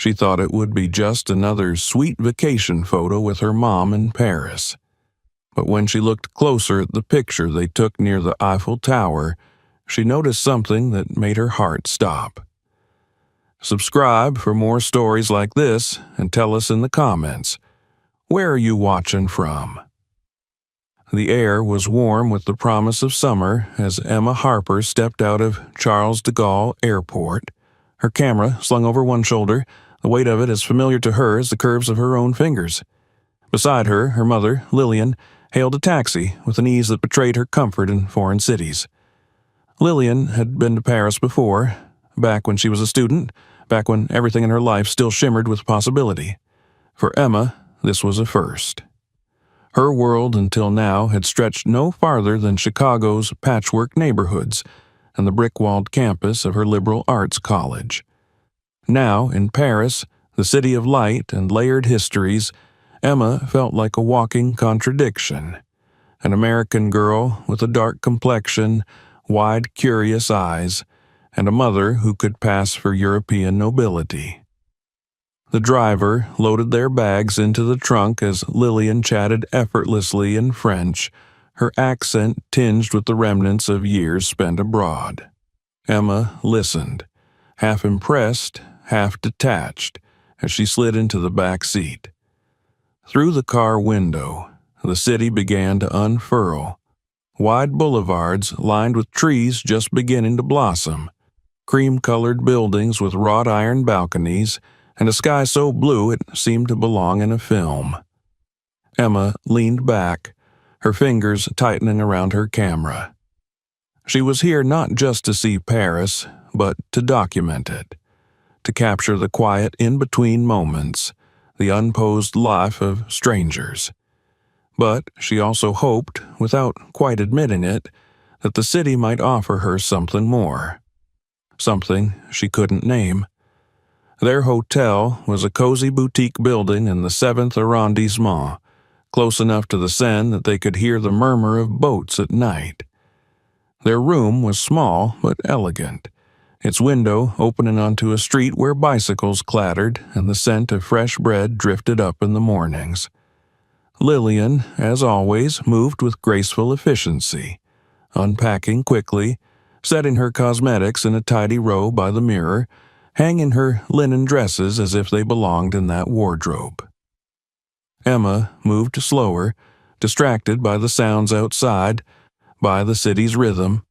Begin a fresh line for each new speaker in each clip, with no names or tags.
She thought it would be just another sweet vacation photo with her mom in Paris. But when she looked closer at the picture they took near the Eiffel Tower, she noticed something that made her heart stop. Subscribe for more stories like this and tell us in the comments, where are you watching from? The air was warm with the promise of summer as Emma Harper stepped out of Charles de Gaulle Airport. Her camera slung over one shoulder, the weight of it as familiar to her as the curves of her own fingers. Beside her, her mother, Lillian, hailed a taxi with an ease that betrayed her comfort in foreign cities. Lillian had been to Paris before, back when she was a student, back when everything in her life still shimmered with possibility. For Emma, this was a first. Her world until now had stretched no farther than Chicago's patchwork neighborhoods and the brick-walled campus of her liberal arts college. Now, in Paris, the city of light and layered histories, Emma felt like a walking contradiction. An American girl with a dark complexion, wide, curious eyes, and a mother who could pass for European nobility. The driver loaded their bags into the trunk as Lillian chatted effortlessly in French, her accent tinged with the remnants of years spent abroad. Emma listened, half impressed, half detached, as she slid into the back seat. Through the car window, the city began to unfurl. Wide boulevards lined with trees just beginning to blossom, cream-colored buildings with wrought iron balconies, and a sky so blue it seemed to belong in a film. Emma leaned back, her fingers tightening around her camera. She was here not just to see Paris, but to document it, to capture the quiet in-between moments, the unposed life of strangers. But she also hoped, without quite admitting it, that the city might offer her something more. Something she couldn't name. Their hotel was a cozy boutique building in the 7th arrondissement, close enough to the Seine that they could hear the murmur of boats at night. Their room was small but elegant, its window opening onto a street where bicycles clattered and the scent of fresh bread drifted up in the mornings. Lillian, as always, moved with graceful efficiency, unpacking quickly, setting her cosmetics in a tidy row by the mirror, hanging her linen dresses as if they belonged in that wardrobe. Emma moved slower, distracted by the sounds outside, by the city's rhythm.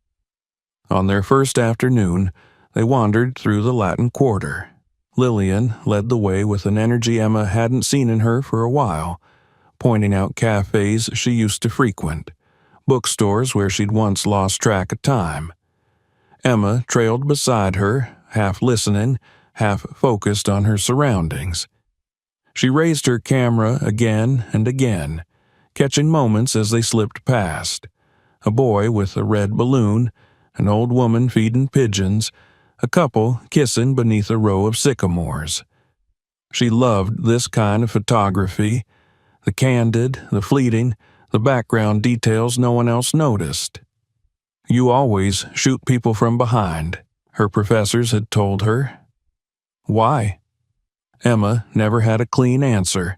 On their first afternoon, they wandered through the Latin Quarter. Lillian led the way with an energy Emma hadn't seen in her for a while, pointing out cafes she used to frequent, bookstores where she'd once lost track of time. Emma trailed beside her, half listening, half focused on her surroundings. She raised her camera again and again, catching moments as they slipped past. A boy with a red balloon, an old woman feeding pigeons, a couple kissing beneath a row of sycamores. She loved this kind of photography, the candid, the fleeting, the background details no one else noticed. "You always shoot people from behind," her professors had told her. Why? Emma never had a clean answer.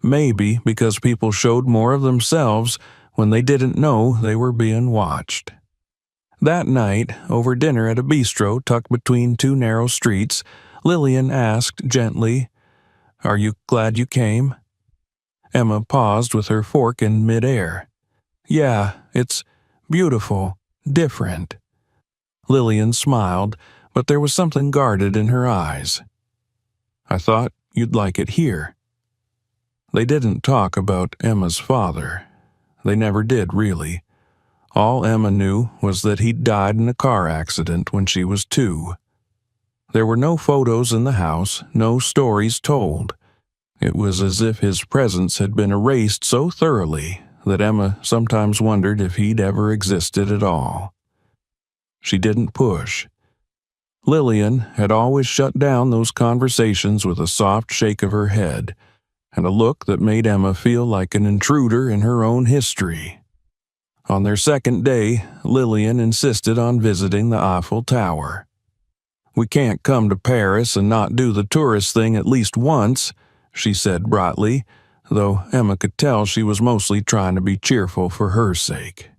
Maybe because people showed more of themselves when they didn't know they were being watched. That night, over dinner at a bistro tucked between two narrow streets, Lillian asked gently, "Are you glad you came?" Emma paused with her fork in midair. "Yeah, it's beautiful, different." Lillian smiled, but there was something guarded in her eyes. "I thought you'd like it here." They didn't talk about Emma's father. They never did, really. All Emma knew was that he'd died in a car accident when she was 2. There were no photos in the house, no stories told. It was as if his presence had been erased so thoroughly that Emma sometimes wondered if he'd ever existed at all. She didn't push. Lillian had always shut down those conversations with a soft shake of her head, and a look that made Emma feel like an intruder in her own history. On their second day, Lillian insisted on visiting the Eiffel Tower. We can't come to Paris and not do the tourist thing at least once, she said brightly, though Emma could tell she was mostly trying to be cheerful for her sake.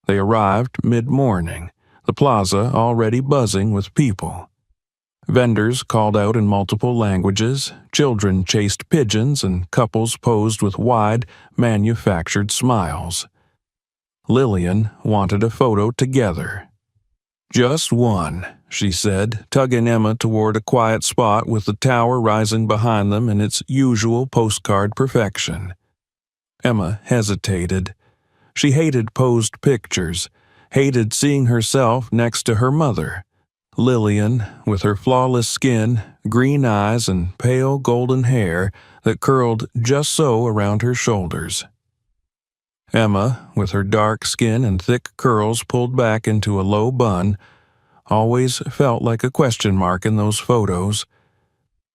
They arrived mid-morning, the plaza already buzzing with people. Vendors called out in multiple languages, children chased pigeons, and couples posed with wide, manufactured smiles. Lillian wanted a photo together. "Just one," she said, tugging Emma toward a quiet spot with the tower rising behind them in its usual postcard perfection. Emma hesitated. She hated posed pictures, hated seeing herself next to her mother. Lillian, with her flawless skin, green eyes, and pale golden hair that curled just so around her shoulders. Emma, with her dark skin and thick curls pulled back into a low bun, always felt like a question mark in those photos.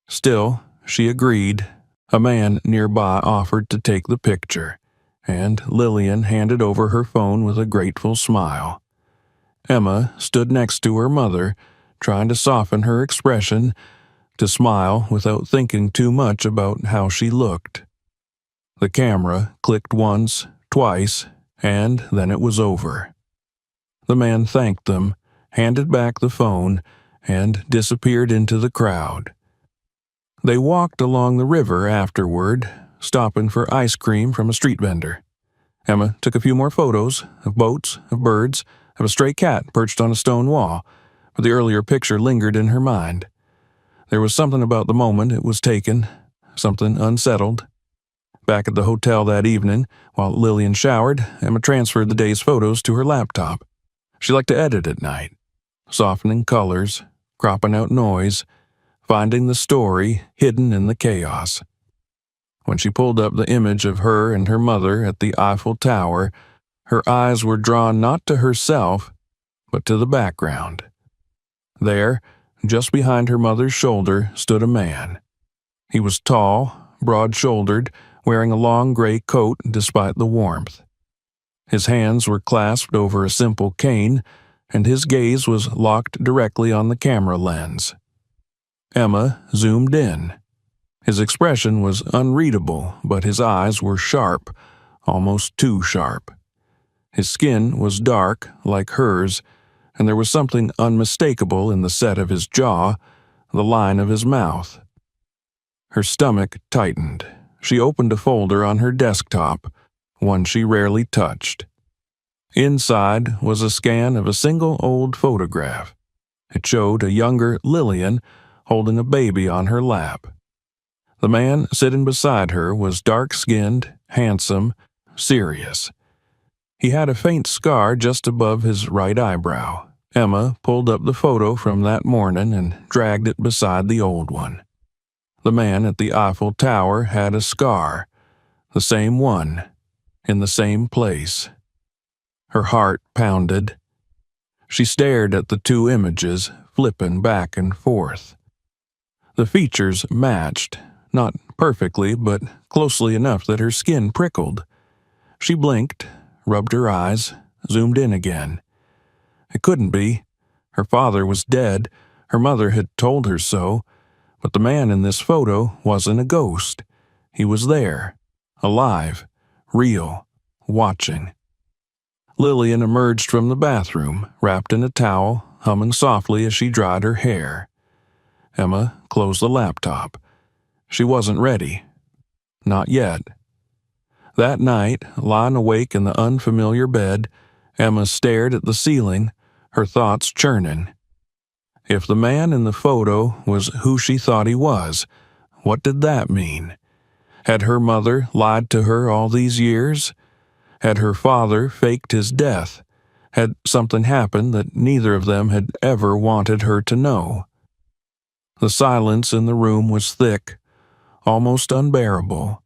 Still, she agreed. A man nearby offered to take the picture, and Lillian handed over her phone with a grateful smile. Emma stood next to her mother, trying to soften her expression, to smile without thinking too much about how she looked. The camera clicked once, twice, and then it was over. The man thanked them, handed back the phone, and disappeared into the crowd. They walked along the river afterward, stopping for ice cream from a street vendor. Emma took a few more photos of boats, of birds, of a stray cat perched on a stone wall, but the earlier picture lingered in her mind. There was something about the moment it was taken, something unsettled. Back at the hotel that evening, while Lillian showered, Emma transferred the day's photos to her laptop. She liked to edit at night, softening colors, cropping out noise, finding the story hidden in the chaos. When she pulled up the image of her and her mother at the Eiffel Tower, her eyes were drawn not to herself, but to the background. There, just behind her mother's shoulder, stood a man. He was tall, broad-shouldered, wearing a long gray coat despite the warmth. His hands were clasped over a simple cane, and his gaze was locked directly on the camera lens. Emma zoomed in. His expression was unreadable, but his eyes were sharp, almost too sharp. His skin was dark, like hers, and there was something unmistakable in the set of his jaw, the line of his mouth. Her stomach tightened. She opened a folder on her desktop, one she rarely touched. Inside was a scan of a single old photograph. It showed a younger Lillian holding a baby on her lap. The man sitting beside her was dark-skinned, handsome, serious. He had a faint scar just above his right eyebrow. Emma pulled up the photo from that morning and dragged it beside the old one. The man at the Eiffel Tower had a scar, the same one, in the same place. Her heart pounded. She stared at the two images, flipping back and forth. The features matched, not perfectly, but closely enough that her skin prickled. She blinked, rubbed her eyes, zoomed in again. It couldn't be. Her father was dead. Her mother had told her so. But the man in this photo wasn't a ghost. He was there, alive, real, watching. Lillian emerged from the bathroom, wrapped in a towel, humming softly as she dried her hair. Emma closed the laptop. She wasn't ready. Not yet. That night, lying awake in the unfamiliar bed, Emma stared at the ceiling, her thoughts churning. If the man in the photo was who she thought he was, what did that mean? Had her mother lied to her all these years? Had her father faked his death? Had something happened that neither of them had ever wanted her to know? The silence in the room was thick, almost unbearable.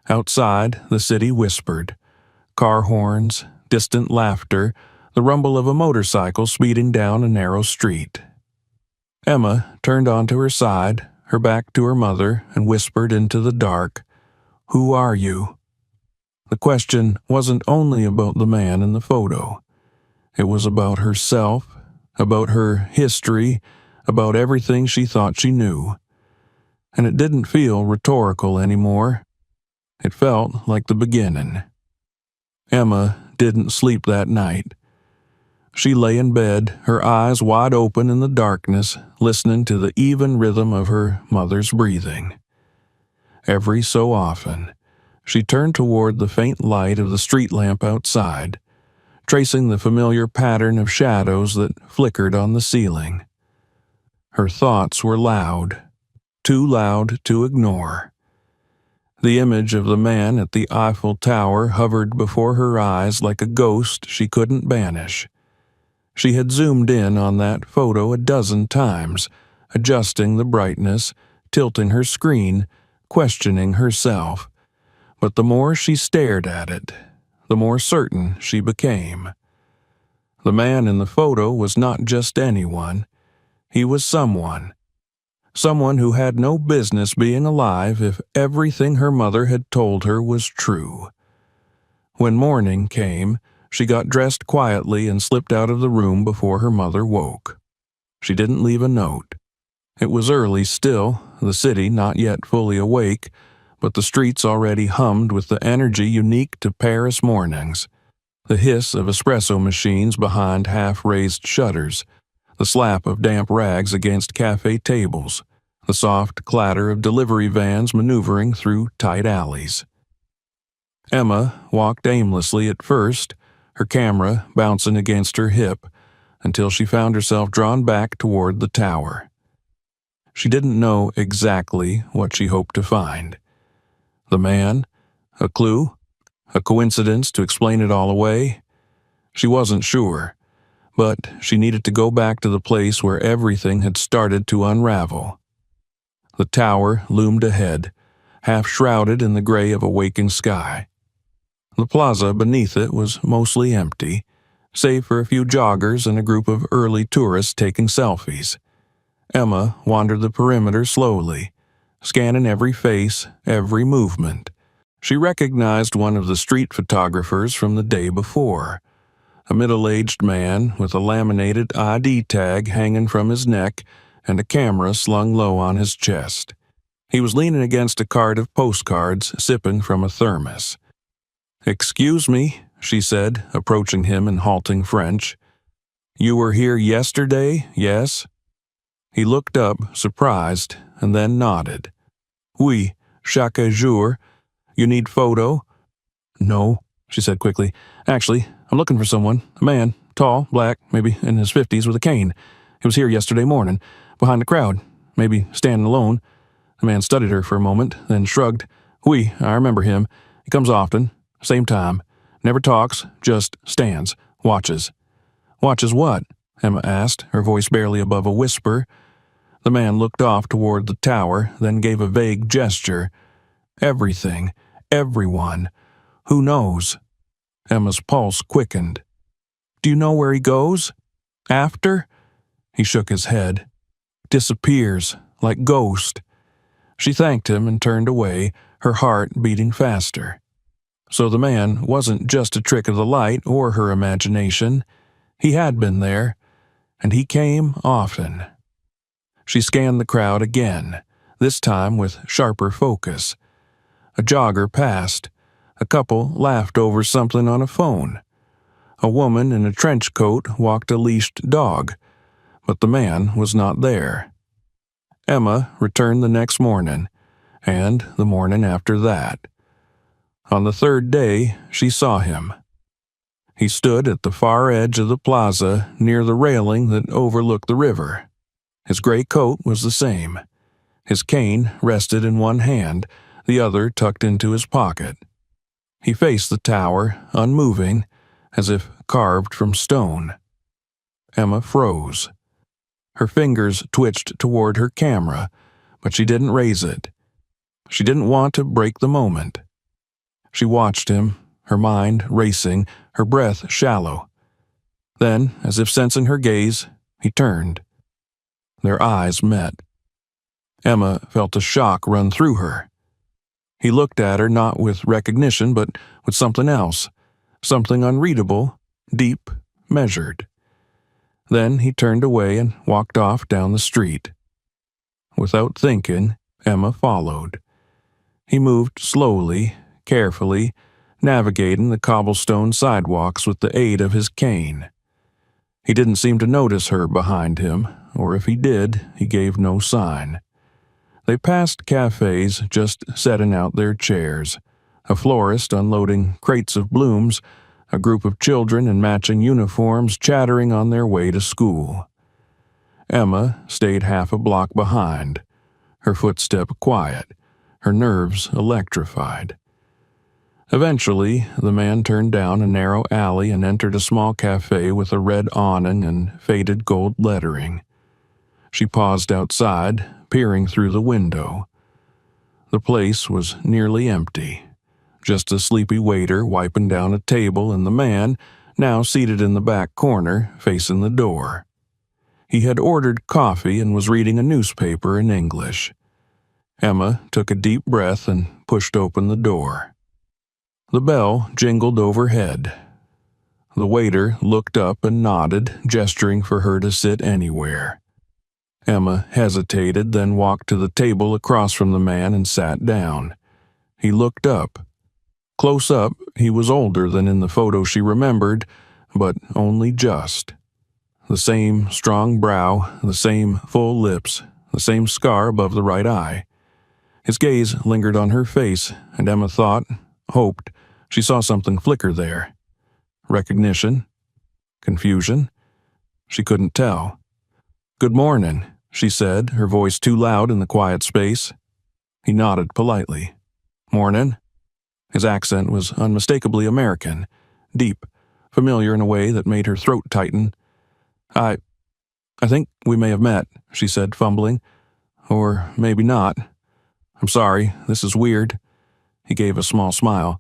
Outside, the city whispered. Car horns, distant laughter, the rumble of a motorcycle speeding down a narrow street. Emma turned onto her side, her back to her mother, and whispered into the dark, "Who are you?" The question wasn't only about the man in the photo. It was about herself, about her history, about everything she thought she knew. And it didn't feel rhetorical anymore. It felt like the beginning. Emma didn't sleep that night. She lay in bed, her eyes wide open in the darkness, listening to the even rhythm of her mother's breathing. Every so often, she turned toward the faint light of the street lamp outside, tracing the familiar pattern of shadows that flickered on the ceiling. Her thoughts were loud, too loud to ignore. The image of the man at the Eiffel Tower hovered before her eyes like a ghost she couldn't banish. She had zoomed in on that photo a dozen times, adjusting the brightness, tilting her screen, questioning herself. But the more she stared at it, the more certain she became. The man in the photo was not just anyone. He was someone. Someone who had no business being alive if everything her mother had told her was true. When morning came, she got dressed quietly and slipped out of the room before her mother woke. She didn't leave a note. It was early still, the city not yet fully awake, but the streets already hummed with the energy unique to Paris mornings. The hiss of espresso machines behind half-raised shutters, the slap of damp rags against cafe tables, the soft clatter of delivery vans maneuvering through tight alleys. Emma walked aimlessly at first, her camera bouncing against her hip, until she found herself drawn back toward the tower. She didn't know exactly what she hoped to find. The man? A clue? A coincidence to explain it all away? She wasn't sure, but she needed to go back to the place where everything had started to unravel. The tower loomed ahead, half shrouded in the gray of a waking sky. The plaza beneath it was mostly empty, save for a few joggers and a group of early tourists taking selfies. Emma wandered the perimeter slowly, scanning every face, every movement. She recognized one of the street photographers from the day before, a middle-aged man with a laminated ID tag hanging from his neck and a camera slung low on his chest. He was leaning against a cart of postcards, sipping from a thermos. "Excuse me," she said, approaching him in halting French. "You were here yesterday, yes?" He looked up, surprised, and then nodded. "Oui, chaque jour. You need photo?" "No," she said quickly. "Actually, I'm looking for someone. A man, tall, black, maybe in his 50s, with a cane. He was here yesterday morning, behind the crowd, maybe standing alone." The man studied her for a moment, then shrugged. "Oui, I remember him. He comes often. Same time. Never talks, just stands, watches." "Watches what?" Emma asked, her voice barely above a whisper. The man looked off toward the tower, then gave a vague gesture. "Everything. Everyone. Who knows?" Emma's pulse quickened. "Do you know where he goes? After?" He shook his head. "Disappears, like ghost." She thanked him and turned away, her heart beating faster. So the man wasn't just a trick of the light or her imagination. He had been there, and he came often. She scanned the crowd again, this time with sharper focus. A jogger passed. A couple laughed over something on a phone. A woman in a trench coat walked a leashed dog, but the man was not there. Emma returned the next morning, and the morning after that. On the third day, she saw him. He stood at the far edge of the plaza near the railing that overlooked the river. His gray coat was the same. His cane rested in one hand, the other tucked into his pocket. He faced the tower, unmoving, as if carved from stone. Emma froze. Her fingers twitched toward her camera, but she didn't raise it. She didn't want to break the moment. She watched him, her mind racing, her breath shallow. Then, as if sensing her gaze, he turned. Their eyes met. Emma felt a shock run through her. He looked at her not with recognition, but with something else, something unreadable, deep, measured. Then he turned away and walked off down the street. Without thinking, Emma followed. He moved slowly, carefully, navigating the cobblestone sidewalks with the aid of his cane. He didn't seem to notice her behind him, or if he did, he gave no sign. They passed cafes just setting out their chairs, a florist unloading crates of blooms, a group of children in matching uniforms chattering on their way to school. Emma stayed half a block behind, her footstep quiet, her nerves electrified. Eventually, the man turned down a narrow alley and entered a small cafe with a red awning and faded gold lettering. She paused outside, peering through the window. The place was nearly empty. Just a sleepy waiter wiping down a table and the man, now seated in the back corner, facing the door. He had ordered coffee and was reading a newspaper in English. Emma took a deep breath and pushed open the door. The bell jingled overhead. The waiter looked up and nodded, gesturing for her to sit anywhere. Emma hesitated, then walked to the table across from the man and sat down. He looked up. Close up, he was older than in the photo she remembered, but only just. The same strong brow, the same full lips, the same scar above the right eye. His gaze lingered on her face, and Emma thought, hoped, she saw something flicker there. Recognition? Confusion? She couldn't tell. "Good morning," she said, her voice too loud in the quiet space. He nodded politely. "Morning." His accent was unmistakably American, deep, familiar in a way that made her throat tighten. I think we may have met," she said, fumbling. "Or maybe not. I'm sorry, this is weird." He gave a small smile.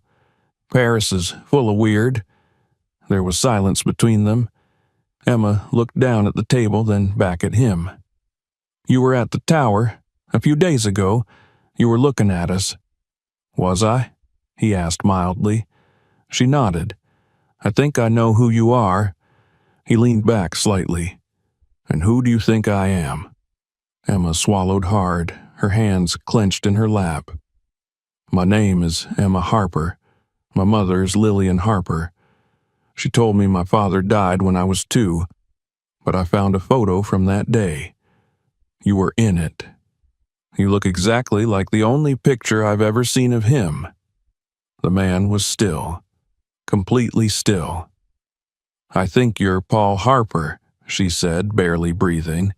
"Paris is full of weird." There was silence between them. Emma looked down at the table, then back at him. "You were at the tower a few days ago. You were looking at us." "Was I?" he asked mildly. She nodded. "I think I know who you are." He leaned back slightly. "And who do you think I am?" Emma swallowed hard, her hands clenched in her lap. "My name is Emma Harper. My mother is Lillian Harper. She told me my father died when I was 2, but I found a photo from that day. You were in it. You look exactly like the only picture I've ever seen of him." The man was still, completely still. "I think you're Paul Harper," she said, barely breathing.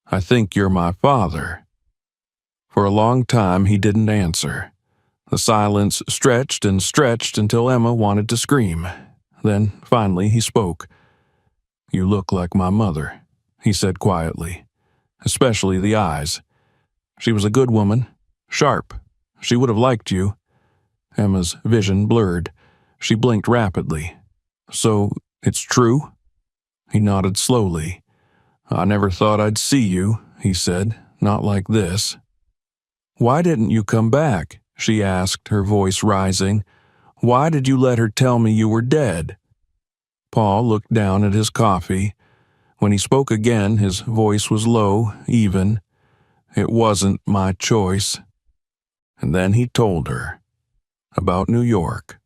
"I think you're my father." For a long time he didn't answer. The silence stretched and stretched until Emma wanted to scream. Then, finally, he spoke. "You look like my mother," he said quietly. "Especially the eyes. She was a good woman, sharp. She would have liked you." Emma's vision blurred. She blinked rapidly. "So, it's true?" He nodded slowly. "I never thought I'd see you," he said. "Not like this." "Why didn't you come back?" she asked, her voice rising. "Why did you let her tell me you were dead?" Paul looked down at his coffee. When he spoke again, his voice was low, even. "It wasn't my choice." And then he told her. About New York.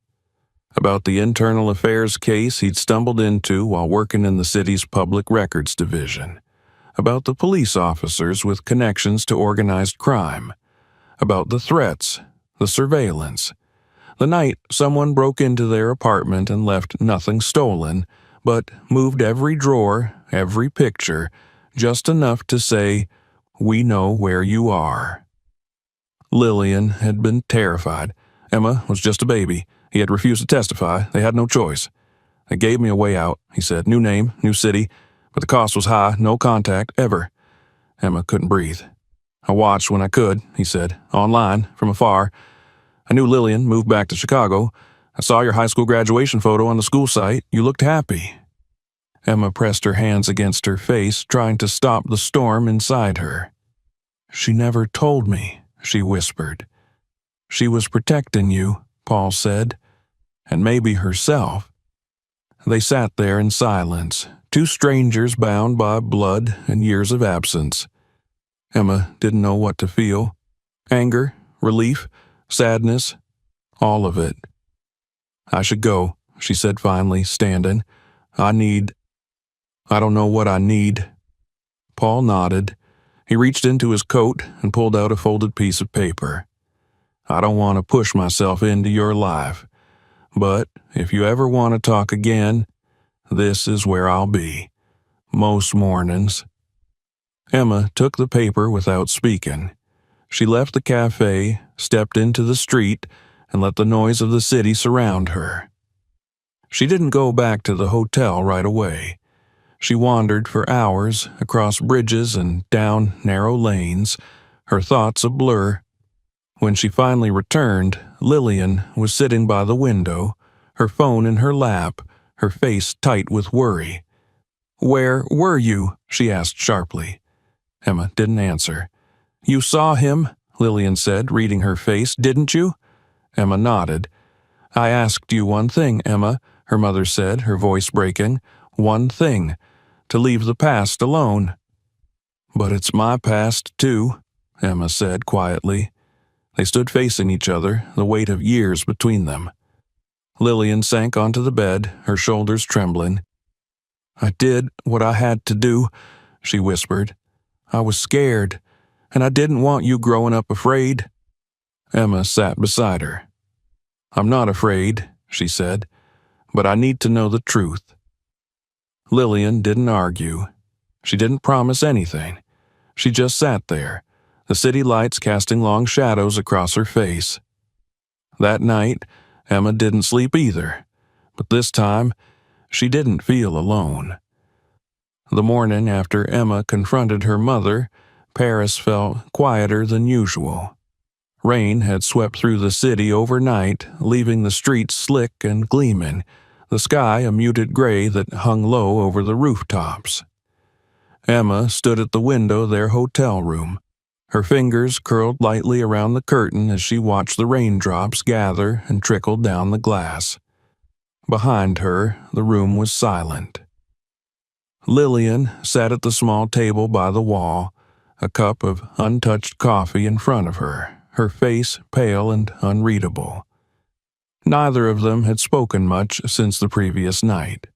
About the internal affairs case he'd stumbled into while working in the city's public records division. About the police officers with connections to organized crime. About the threats, the surveillance. The night someone broke into their apartment and left nothing stolen, but moved every drawer, every picture, just enough to say, "We know where you are." Lillian had been terrified. Emma was just a baby. He had refused to testify. They had no choice. "They gave me a way out," he said. "New name, new city, but the cost was high, no contact, ever." Emma couldn't breathe. "I watched when I could," he said, "online, from afar. I knew Lillian, moved back to Chicago. I saw your high school graduation photo on the school site. You looked happy." Emma pressed her hands against her face, trying to stop the storm inside her. "She never told me," she whispered. "She was protecting you," Paul said, "and maybe herself." They sat there in silence, Two strangers bound by blood and years of absence. Emma didn't know what to feel. Anger, relief, sadness, all of it. "I should go," she said finally, standing. I don't know what I need." Paul nodded. He reached into his coat and pulled out a folded piece of paper. "I don't want to push myself into your life, but if you ever want to talk again, this is where I'll be. Most mornings." Emma took the paper without speaking. She left the cafe, stepped into the street, and let the noise of the city surround her. She didn't go back to the hotel right away. She wandered for hours across bridges and down narrow lanes, her thoughts a blur. When she finally returned, Lillian was sitting by the window, her phone in her lap, her face tight with worry. "Where were you?" she asked sharply. Emma didn't answer. "You saw him," Lillian said, reading her face, "didn't you?" Emma nodded. "I asked you one thing, Emma," her mother said, her voice breaking. "One thing. To leave the past alone." "But it's my past, too," Emma said quietly. They stood facing each other, the weight of years between them. Lillian sank onto the bed, her shoulders trembling. "I did what I had to do," she whispered. "I was scared, and I didn't want you growing up afraid." Emma sat beside her. "I'm not afraid," she said, "but I need to know the truth." Lillian didn't argue. She didn't promise anything. She just sat there, the city lights casting long shadows across her face. That night, Emma didn't sleep either, but this time, she didn't feel alone. The morning after Emma confronted her mother, Paris felt quieter than usual. Rain had swept through the city overnight, leaving the streets slick and gleaming, the sky a muted gray that hung low over the rooftops. Emma stood at the window of their hotel room. Her fingers curled lightly around the curtain as she watched the raindrops gather and trickle down the glass. Behind her, the room was silent. Lillian sat at the small table by the wall, a cup of untouched coffee in front of her face pale and unreadable. Neither of them had spoken much since the previous night.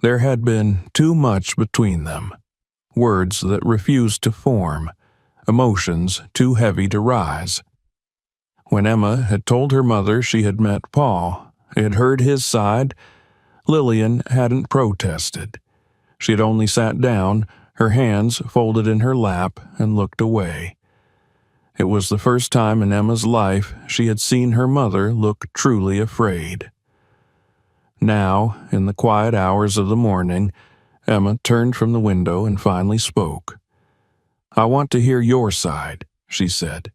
There had been too much between them, words that refused to form, emotions too heavy to rise. When Emma had told her mother she had met Paul, had heard his side, Lillian hadn't protested. She had only sat down, her hands folded in her lap, and looked away. It was the first time in Emma's life she had seen her mother look truly afraid. Now, in the quiet hours of the morning, Emma turned from the window and finally spoke. "I want to hear your side," she said.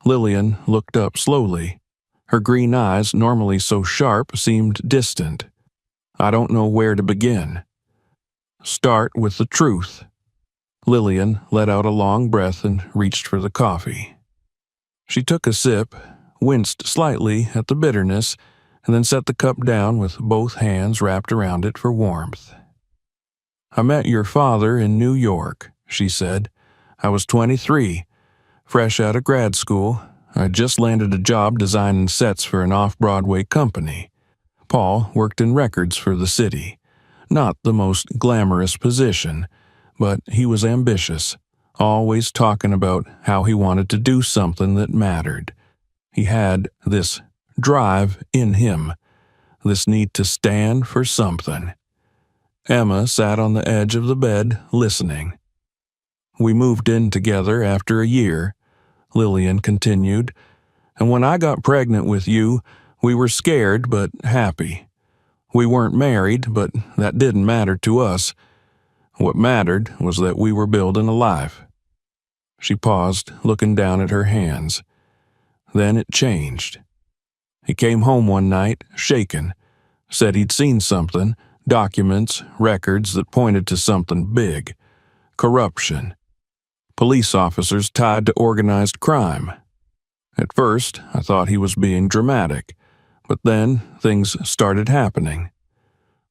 Lillian looked up slowly. Her green eyes, normally so sharp, seemed distant. "I don't know where to begin." "Start with the truth." Lillian let out a long breath and reached for the coffee. She took a sip, winced slightly at the bitterness, and then set the cup down with both hands wrapped around it for warmth. "I met your father in New York," she said. "I was 23, fresh out of grad school. I'd just landed a job designing sets for an off-Broadway company. Paul worked in records for the city. Not the most glamorous position, but he was ambitious, always talking about how he wanted to do something that mattered. He had this drive in him, this need to stand for something." Emma sat on the edge of the bed, listening. "We moved in together after a year," Lillian continued, "and when I got pregnant with you, we were scared but happy. We weren't married, but that didn't matter to us. What mattered was that we were building a life." She paused, looking down at her hands. Then it changed. He came home one night, shaken, said he'd seen something, documents, records that pointed to something big. Corruption. Police officers tied to organized crime. At first, I thought he was being dramatic, but then things started happening.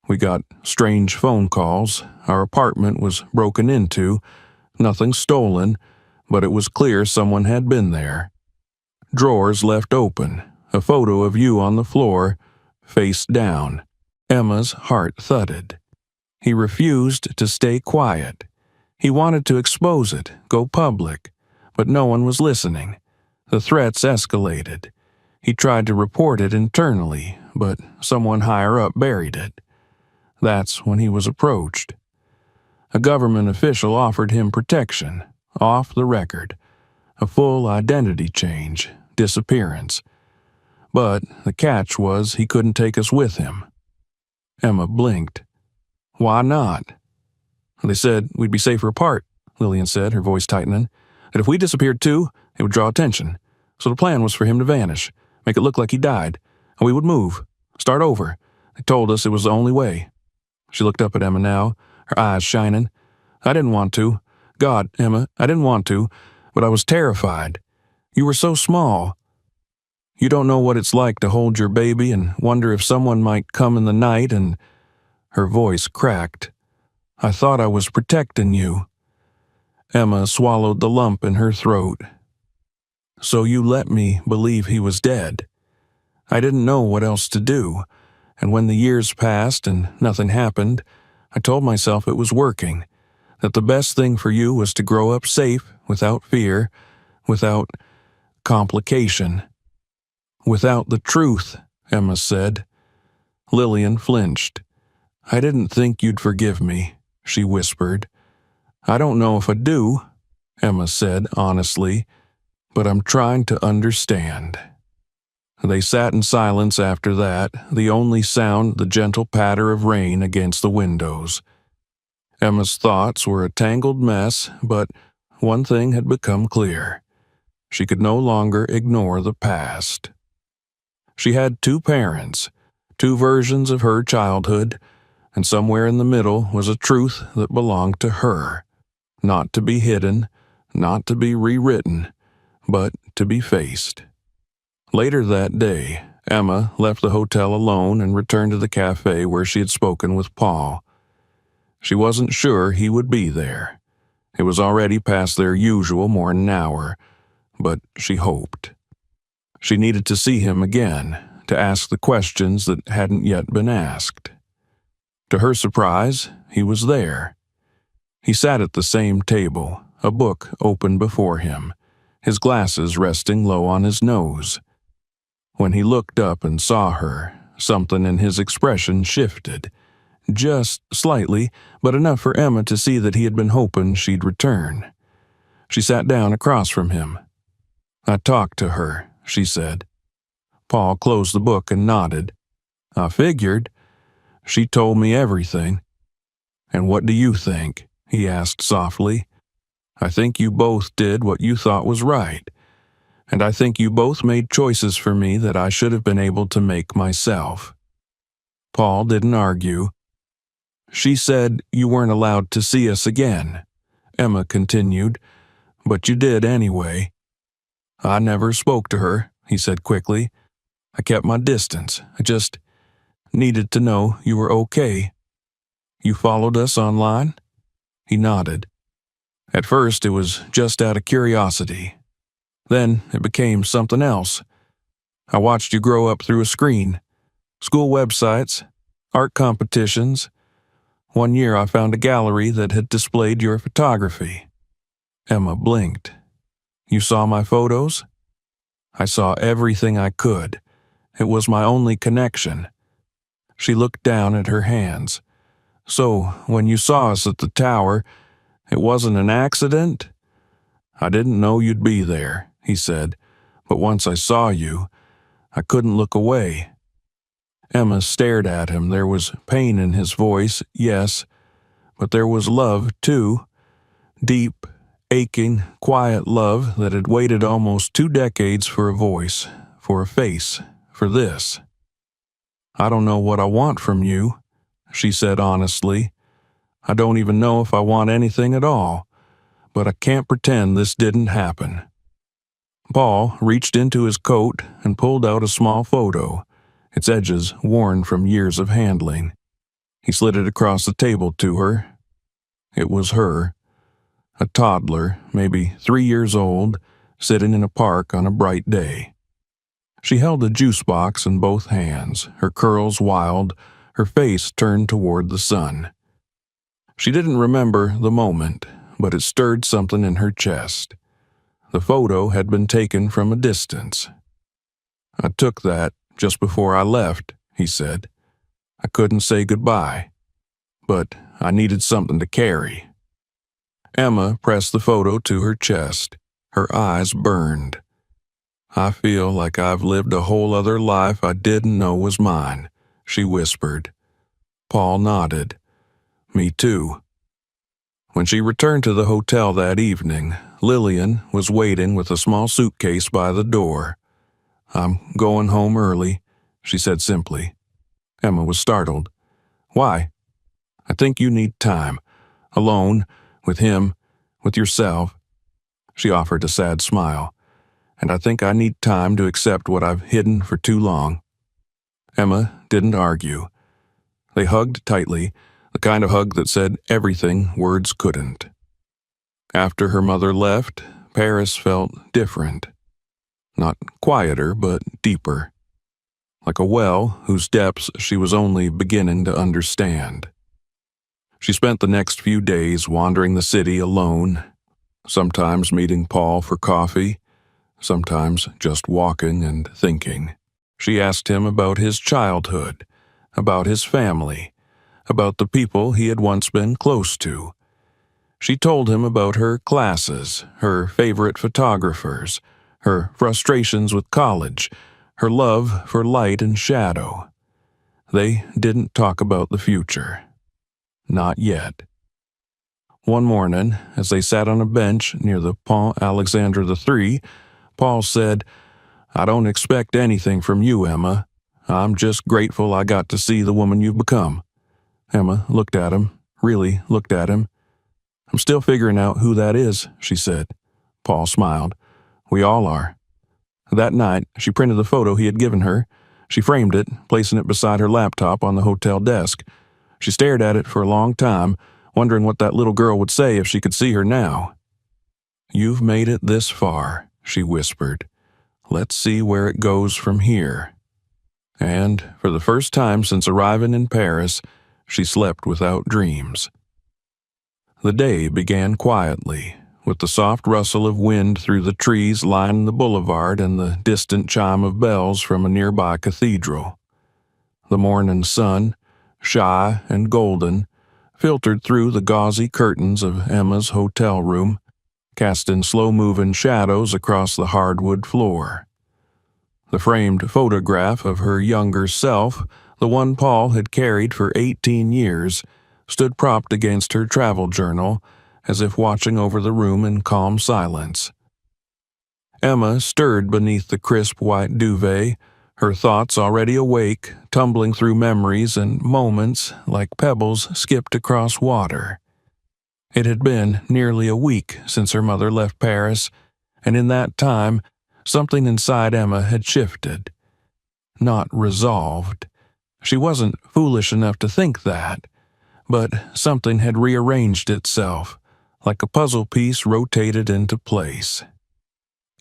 We got strange phone calls. Our apartment was broken into. Nothing stolen, but it was clear someone had been there. Drawers left open. A photo of you on the floor, face down. Emma's heart thudded. He refused to stay quiet. He wanted to expose it, go public, but no one was listening. The threats escalated. He tried to report it internally, but someone higher up buried it. That's when he was approached. A government official offered him protection, off the record, a full identity change, disappearance. But the catch was he couldn't take us with him. Emma blinked. Why not? They said we'd be safer apart, Lillian said, her voice tightening. That if we disappeared too, it would draw attention. So the plan was for him to vanish, make it look like he died, and we would move, start over. They told us it was the only way. She looked up at Emma now, her eyes shining. I didn't want to. God, Emma, I didn't want to, but I was terrified. You were so small. You don't know what it's like to hold your baby and wonder if someone might come in the night and... Her voice cracked. I thought I was protecting you. Emma swallowed the lump in her throat. So you let me believe he was dead. I didn't know what else to do, and when the years passed and nothing happened, I told myself it was working, that the best thing for you was to grow up safe, without fear, without complication. Without the truth, Emma said. Lillian flinched. I didn't think you'd forgive me, she whispered. I don't know if I do, Emma said honestly, but I'm trying to understand. They sat in silence after that, the only sound the gentle patter of rain against the windows. Emma's thoughts were a tangled mess, but one thing had become clear. She could no longer ignore the past. She had two parents, two versions of her childhood, and somewhere in the middle was a truth that belonged to her, not to be hidden, not to be rewritten, but to be faced. Later that day, Emma left the hotel alone and returned to the cafe where she had spoken with Paul. She wasn't sure he would be there. It was already past their usual more than an hour, but she hoped. She needed to see him again, to ask the questions that hadn't yet been asked. To her surprise, he was there. He sat at the same table, a book open before him, his glasses resting low on his nose. When he looked up and saw her, something in his expression shifted. Just slightly, but enough for Emma to see that he had been hoping she'd return. She sat down across from him. I talked to her, she said. Paul closed the book and nodded. I figured. She told me everything. And what do you think? He asked softly. I think you both did what you thought was right. And I think you both made choices for me that I should have been able to make myself. Paul didn't argue. She said you weren't allowed to see us again, Emma continued, but you did anyway. I never spoke to her, he said quickly. I kept my distance. I just needed to know you were okay. You followed us online? He nodded. At first it was just out of curiosity. Then it became something else. I watched you grow up through a screen. School websites, art competitions. One year I found a gallery that had displayed your photography. Emma blinked. You saw my photos? I saw everything I could. It was my only connection. She looked down at her hands. So, when you saw us at the tower, it wasn't an accident? I didn't know you'd be there, he said, but once I saw you, I couldn't look away. Emma stared at him. There was pain in his voice, yes, but there was love, too. Deep, aching, quiet love that had waited almost 2 decades for a voice, for a face, for this. I don't know what I want from you, she said honestly. I don't even know if I want anything at all, but I can't pretend this didn't happen. Paul reached into his coat and pulled out a small photo, its edges worn from years of handling. He slid it across the table to her. It was her, a toddler, maybe 3 years old, sitting in a park on a bright day. She held a juice box in both hands, her curls wild, her face turned toward the sun. She didn't remember the moment, but it stirred something in her chest. The photo had been taken from a distance. "I took that just before I left," he said. "I couldn't say goodbye, but I needed something to carry." Emma pressed the photo to her chest. Her eyes burned. "I feel like I've lived a whole other life I didn't know was mine," she whispered. Paul nodded. "Me too." When she returned to the hotel that evening, Lillian was waiting with a small suitcase by the door. "I'm going home early," she said simply. Emma was startled. "Why?" "I think you need time. Alone, with him, with yourself." She offered a sad smile. "And I think I need time to accept what I've hidden for too long." Emma didn't argue. They hugged tightly, the kind of hug that said everything words couldn't. After her mother left, Paris felt different. Not quieter, but deeper. Like a well whose depths she was only beginning to understand. She spent the next few days wandering the city alone, sometimes meeting Paul for coffee, sometimes just walking and thinking. She asked him about his childhood, about his family, about the people he had once been close to. She told him about her classes, her favorite photographers, her frustrations with college, her love for light and shadow. They didn't talk about the future. Not yet. One morning, as they sat on a bench near the Pont Alexandre III, Paul said, "I don't expect anything from you, Emma. I'm just grateful I got to see the woman you've become." Emma looked at him, really looked at him. "I'm still figuring out who that is," she said. Paul smiled. "We all are." That night, she printed the photo he had given her. She framed it, placing it beside her laptop on the hotel desk. She stared at it for a long time, wondering what that little girl would say if she could see her now. "You've made it this far," she whispered. "Let's see where it goes from here." And, for the first time since arriving in Paris, she slept without dreams. The day began quietly, with the soft rustle of wind through the trees lining the boulevard and the distant chime of bells from a nearby cathedral. The morning sun, shy and golden, filtered through the gauzy curtains of Emma's hotel room, casting slow-moving shadows across the hardwood floor. The framed photograph of her younger self, the one Paul had carried for 18 years, stood propped against her travel journal, as if watching over the room in calm silence. Emma stirred beneath the crisp white duvet, her thoughts already awake, tumbling through memories and moments like pebbles skipped across water. It had been nearly a week since her mother left Paris, and in that time, something inside Emma had shifted. Not resolved. She wasn't foolish enough to think that, but something had rearranged itself, like a puzzle piece rotated into place.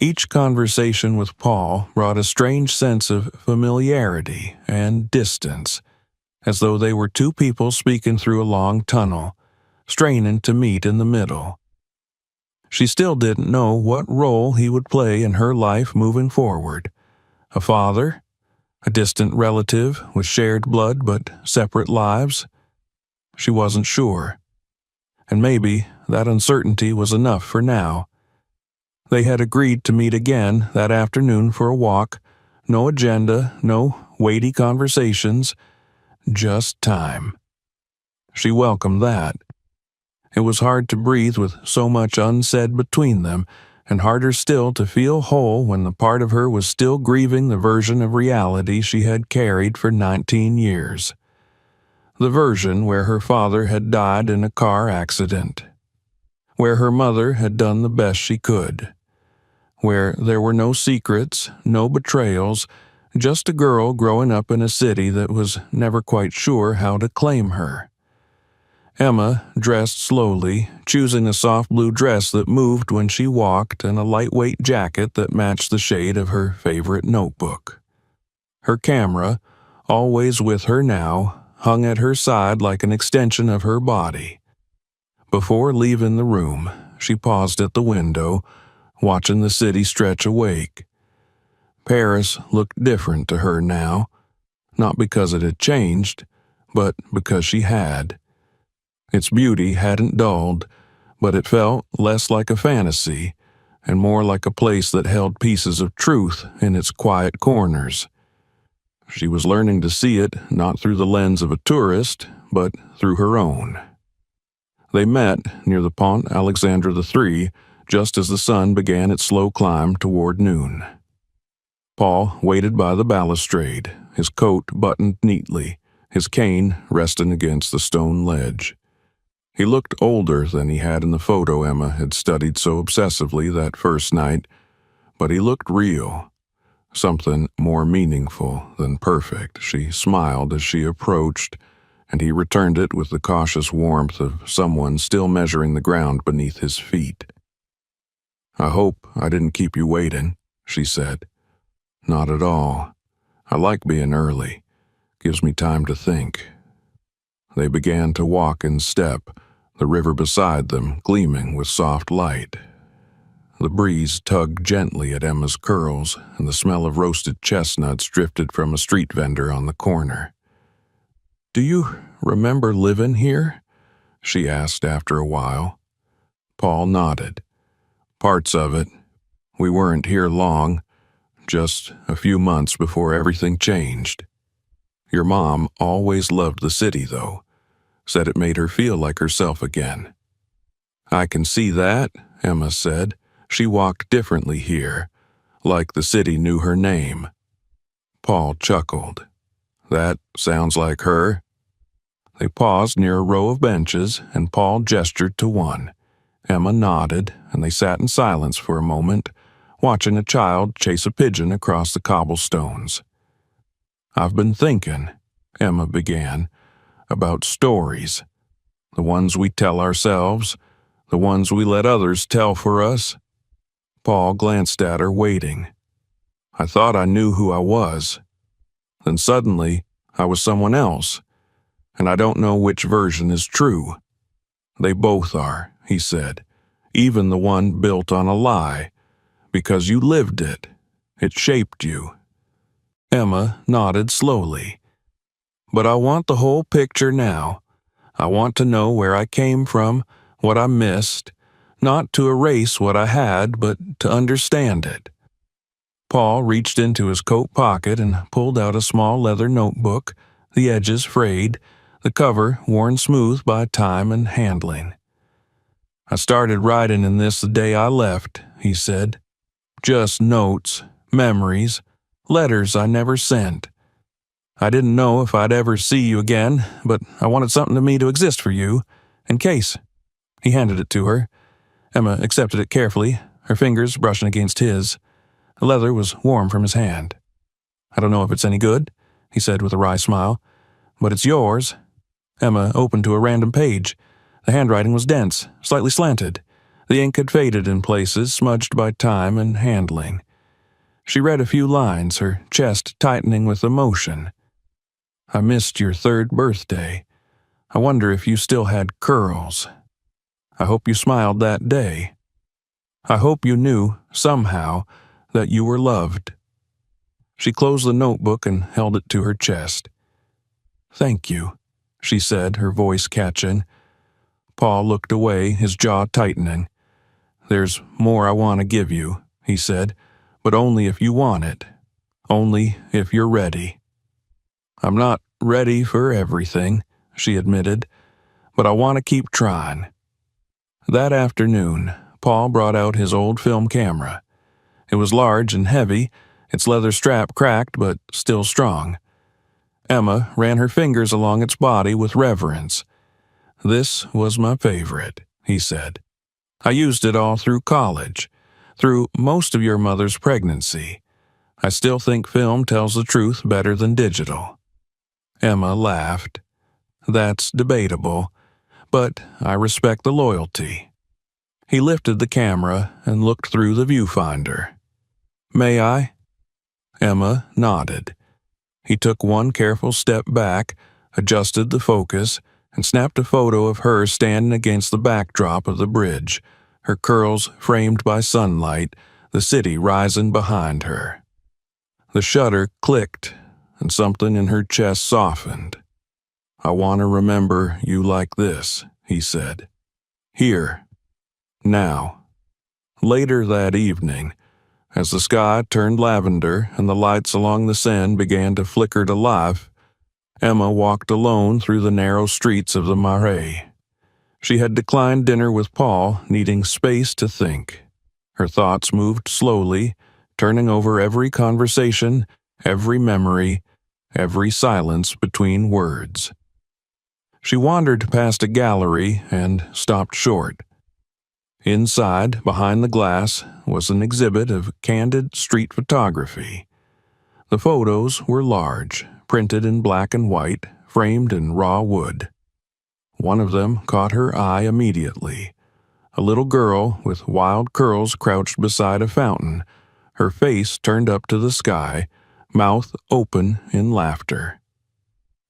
Each conversation with Paul brought a strange sense of familiarity and distance, as though they were two people speaking through a long tunnel, straining to meet in the middle. She still didn't know what role he would play in her life moving forward. A father? A distant relative with shared blood but separate lives? She wasn't sure. And maybe that uncertainty was enough for now. They had agreed to meet again that afternoon for a walk. No agenda, no weighty conversations, just time. She welcomed that. It was hard to breathe with so much unsaid between them, and harder still to feel whole when the part of her was still grieving the version of reality she had carried for 19 years. The version where her father had died in a car accident, where her mother had done the best she could, where there were no secrets, no betrayals, just a girl growing up in a city that was never quite sure how to claim her. Emma dressed slowly, choosing a soft blue dress that moved when she walked and a lightweight jacket that matched the shade of her favorite notebook. Her camera, always with her now, hung at her side like an extension of her body. Before leaving the room, she paused at the window, watching the city stretch awake. Paris looked different to her now, not because it had changed, but because she had. Its beauty hadn't dulled, but it felt less like a fantasy and more like a place that held pieces of truth in its quiet corners. She was learning to see it not through the lens of a tourist, but through her own. They met near the Pont Alexandre III just as the sun began its slow climb toward noon. Paul waited by the balustrade, his coat buttoned neatly, his cane resting against the stone ledge. He looked older than he had in the photo Emma had studied so obsessively that first night, but he looked real, something more meaningful than perfect. She smiled as she approached, and he returned it with the cautious warmth of someone still measuring the ground beneath his feet. "I hope I didn't keep you waiting," she said. "Not at all. I like being early. Gives me time to think." They began to walk in step, the river beside them gleaming with soft light. The breeze tugged gently at Emma's curls, and the smell of roasted chestnuts drifted from a street vendor on the corner. "Do you remember living here?" she asked after a while. Paul nodded. "Parts of it. We weren't here long, just a few months before everything changed. Your mom always loved the city, though. Said it made her feel like herself again." "I can see that," Emma said. "She walked differently here, like the city knew her name." Paul chuckled. "That sounds like her." They paused near a row of benches, and Paul gestured to one. Emma nodded, and they sat in silence for a moment, watching a child chase a pigeon across the cobblestones. "I've been thinking," Emma began, "about stories. The ones we tell ourselves, the ones we let others tell for us." Paul glanced at her, waiting. "I thought I knew who I was. Then suddenly, I was someone else, and I don't know which version is true." "They both are," he said, "even the one built on a lie, because you lived it. It shaped you." Emma nodded slowly. "But I want the whole picture now. I want to know where I came from, what I missed, not to erase what I had, but to understand it." Paul reached into his coat pocket and pulled out a small leather notebook, the edges frayed, the cover worn smooth by time and handling. "I started writing in this the day I left," he said. "Just notes, memories, letters I never sent. I didn't know if I'd ever see you again, but I wanted something to me to exist for you, in case." He handed it to her. Emma accepted it carefully, her fingers brushing against his. The leather was warm from his hand. "I don't know if it's any good," he said with a wry smile, "but it's yours." Emma opened to a random page. The handwriting was dense, slightly slanted. The ink had faded in places, smudged by time and handling. She read a few lines, her chest tightening with emotion. "I missed your 3rd birthday. I wonder if you still had curls. I hope you smiled that day. I hope you knew, somehow, that you were loved." She closed the notebook and held it to her chest. "Thank you," she said, her voice catching. Paul looked away, his jaw tightening. "There's more I want to give you," he said, "but only if you want it. Only if you're ready." "I'm not ready for everything," she admitted, "but I want to keep trying." That afternoon, Paul brought out his old film camera. It was large and heavy, its leather strap cracked but still strong. Emma ran her fingers along its body with reverence. "This was my favorite," he said. "I used it all through college, through most of your mother's pregnancy. I still think film tells the truth better than digital." Emma laughed. "That's debatable, but I respect the loyalty." He lifted the camera and looked through the viewfinder. "May I?" Emma nodded. He took one careful step back, adjusted the focus, and snapped a photo of her standing against the backdrop of the bridge, her curls framed by sunlight, the city rising behind her. The shutter clicked, and something in her chest softened. "I want to remember you like this," he said. "Here. Now." Later that evening, as the sky turned lavender and the lights along the Seine began to flicker to life, Emma walked alone through the narrow streets of the Marais. She had declined dinner with Paul, needing space to think. Her thoughts moved slowly, turning over every conversation, every memory, every silence between words. She wandered past a gallery and stopped short. Inside, behind the glass, was an exhibit of candid street photography. The photos were large, printed in black and white, framed in raw wood. One of them caught her eye immediately. A little girl with wild curls crouched beside a fountain, her face turned up to the sky, mouth open in laughter.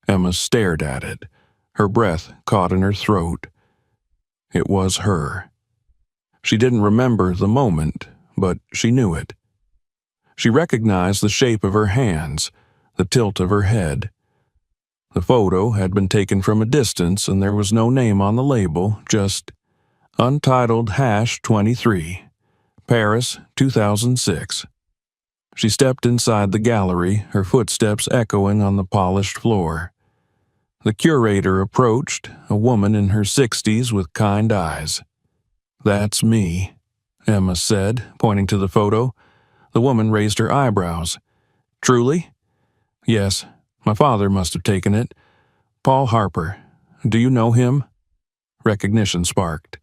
Emma stared at it, her breath caught in her throat. It was her. She didn't remember the moment, but she knew it. She recognized the shape of her hands, the tilt of her head. The photo had been taken from a distance and there was no name on the label, just Untitled #23, Paris 2006. She stepped inside the gallery, her footsteps echoing on the polished floor. The curator approached, a woman in her 60s with kind eyes. "That's me," Emma said, pointing to the photo. The woman raised her eyebrows. "Truly?" "Yes, my father must have taken it. Paul Harper. Do you know him?" Recognition sparked.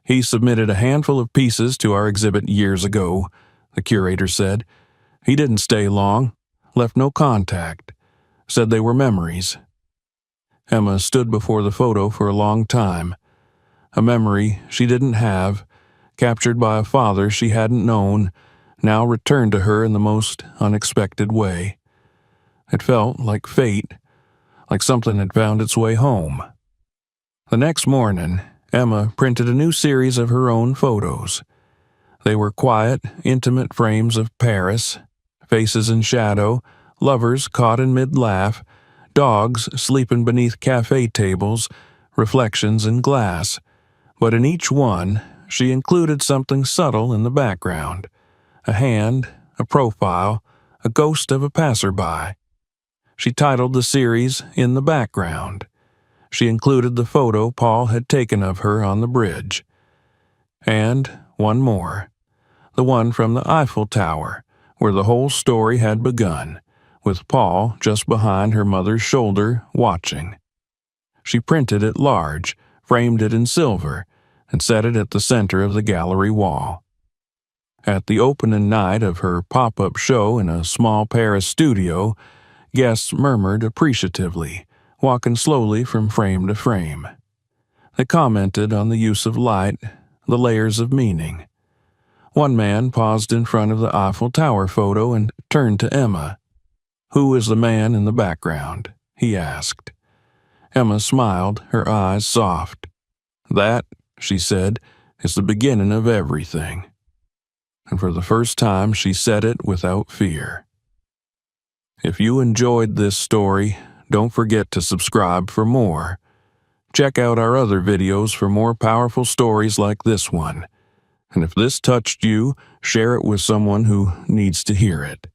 "He submitted a handful of pieces to our exhibit years ago," the curator said. "He didn't stay long, left no contact, said they were memories." Emma stood before the photo for a long time. A memory she didn't have, captured by a father she hadn't known, now returned to her in the most unexpected way. It felt like fate, like something had found its way home. The next morning, Emma printed a new series of her own photos. They were quiet, intimate frames of Paris, faces in shadow, lovers caught in mid-laugh, dogs sleeping beneath cafe tables, reflections in glass. But in each one, she included something subtle in the background. A hand, a profile, a ghost of a passerby. She titled the series In the Background. She included the photo Paul had taken of her on the bridge. And one more. The one from the Eiffel Tower, where the whole story had begun, with Paul just behind her mother's shoulder, watching. She printed it large, framed it in silver, and set it at the center of the gallery wall. At the opening night of her pop-up show in a small Paris studio, guests murmured appreciatively, walking slowly from frame to frame. They commented on the use of light, the layers of meaning. One man paused in front of the Eiffel Tower photo and turned to Emma. "Who is the man in the background?" he asked. Emma smiled, her eyes soft. "That," she said, "is the beginning of everything." And for the first time she said it without fear. If you enjoyed this story, don't forget to subscribe for more. Check out our other videos for more powerful stories like this one. And if this touched you, share it with someone who needs to hear it.